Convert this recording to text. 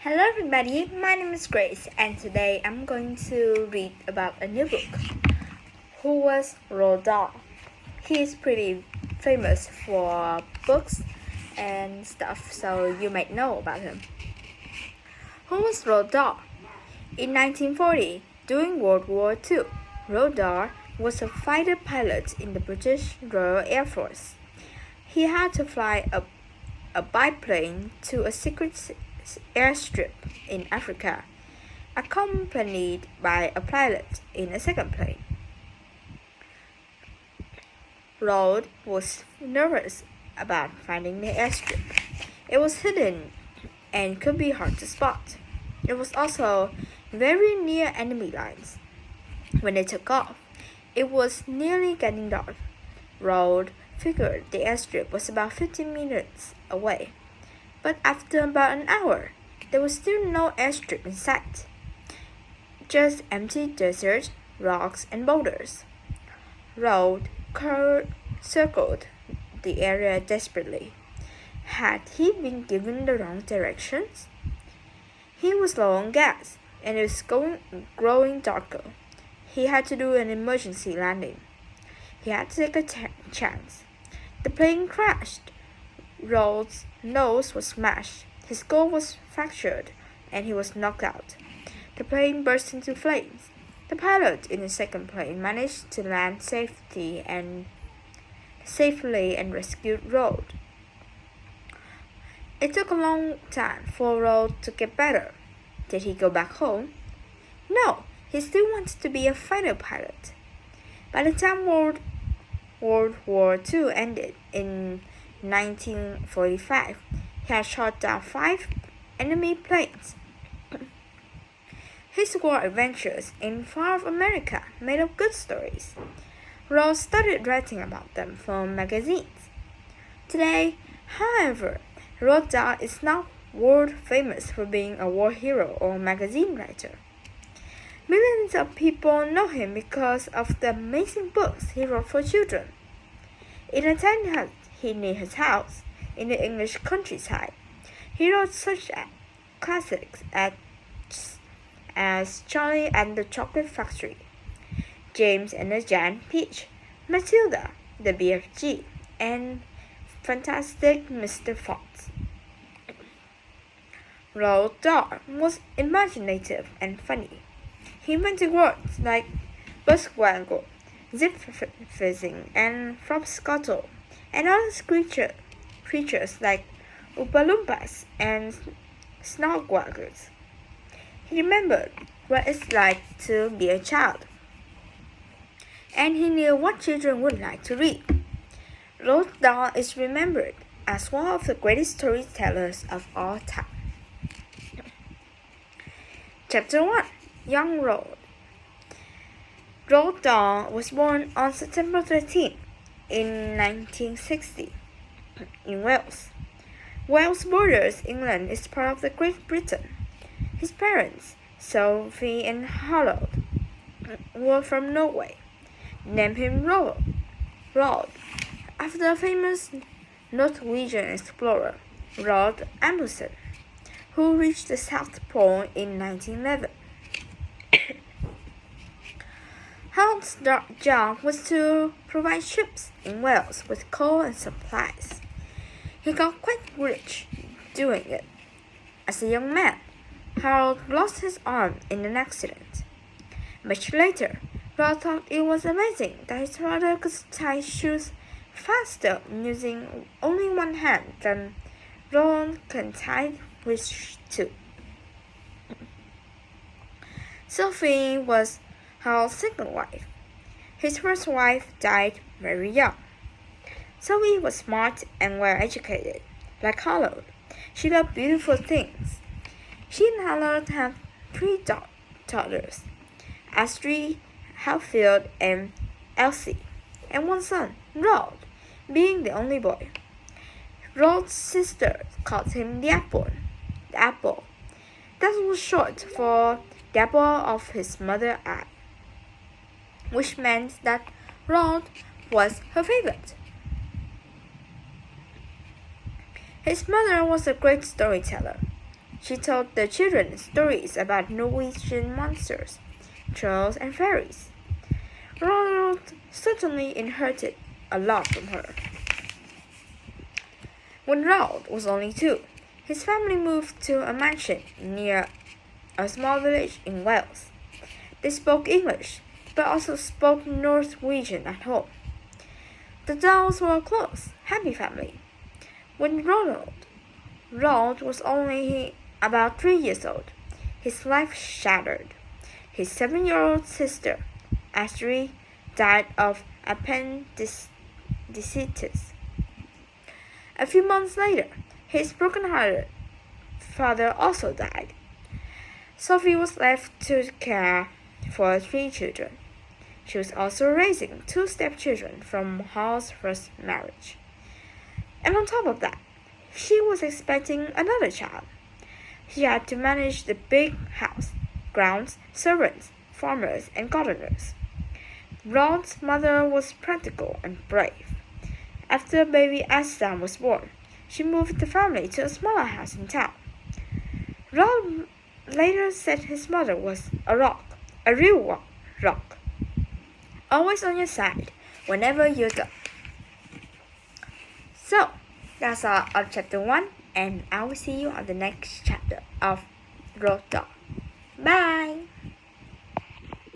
Hello everybody, my name is Grace and today I'm going to read about a new book. Who was Roald Dahl? He is pretty famous for books and stuff, so you might know about him. Who was Roald Dahl? In 1940, during World War II, Roald Dahl was a fighter pilot in the British Royal Air Force. He had to fly a biplane to a secret airstrip in Africa, accompanied by a pilot in a second plane. Roald was nervous about finding the airstrip. It was hidden and could be hard to spot. It was also very near enemy lines. When they took off, it was nearly getting dark. Roald figured the airstrip was about 15 minutes away. But after about an hour, there was still no airstrip in sight. Just empty desert, rocks, and boulders. Roald circled the area desperately. Had he been given the wrong directions? He was low on gas, and it was growing darker. He had to do an emergency landing. He had to take a chance. The plane crashed. Roald's nose was smashed, his skull was fractured, and he was knocked out. The plane burst into flames. The pilot in the second plane managed to land safely and rescued Roald. It took a long time for Roald to get better. Did he go back home? No, he still wanted to be a fighter pilot. By the time World War II ended in 1945, he had shot down 5 enemy planes. His war adventures in far off America made up good stories. Roald started writing about them for magazines. Today, however, Roald Dahl is not world famous for being a war hero or magazine writer. Millions of people know him because of the amazing books he wrote for children. In a tiny hut near his house, in the English countryside, he wrote such classics as Charlie and the Chocolate Factory, James and the Giant Peach, Matilda, the BFG, and Fantastic Mr. Fox. Roald Dahl was imaginative and funny. He invented words like buzzwaggle, zip-fizzing, and frog-scuttle, and other creatures like Oompa-Loompas and Snogwaggles. He remembered what it's like to be a child, and he knew what children would like to read. Roald Dahl is remembered as one of the greatest storytellers of all time. Chapter 1. Young Roald. Roald Dahl was born on September 13 in 1960 in Wales. Wales borders England is part of the Great Britain. His parents, Sophie and Roald, were from Norway. Named him Roald, after the famous Norwegian explorer Roald Amundsen, who reached the South Pole in 1911. Roald's job was to provide ships in Wales with coal and supplies. He got quite rich doing it. As a young man, Roald lost his arm in an accident. Much later, Roald thought it was amazing that his father could tie shoes faster using only one hand than Roald can tie with two. Sophie was Roald's second wife. His first wife died very young. Sophie was smart and well educated. Like Roald, she loved beautiful things. She and Roald have 3 daughters, Astrid, Halfield, and Elsie, and 1 son, Roald, being the only boy. Roald's sister called him the apple. That was short for the apple of his mother's eye, which meant that Roald was her favorite. His mother was a great storyteller. She told the children stories about Norwegian monsters, trolls, and fairies. Ronald certainly inherited a lot from her. When Roald was only 2, his family moved to a mansion near a small village in Wales. They spoke English, but also spoke Norwegian at home. The Dahls were a close, happy family. When Roald was only about 3 years old, his life shattered. His 7-year-old sister, Astrid, died of appendicitis. A few months later, his broken-hearted father also died. Sophie was left to care for 3 children. She was also raising 2 stepchildren from Hall's first marriage. And on top of that, she was expecting another child. She had to manage the big house, grounds, servants, farmers, and gardeners. Ron's mother was practical and brave. After baby Aslan was born, she moved the family to a smaller house in town. Ron later said his mother was a rock, a real rock, always on your side whenever you go. So, that's all of chapter 1, and I will see you on the next chapter of Roald Dahl. Bye!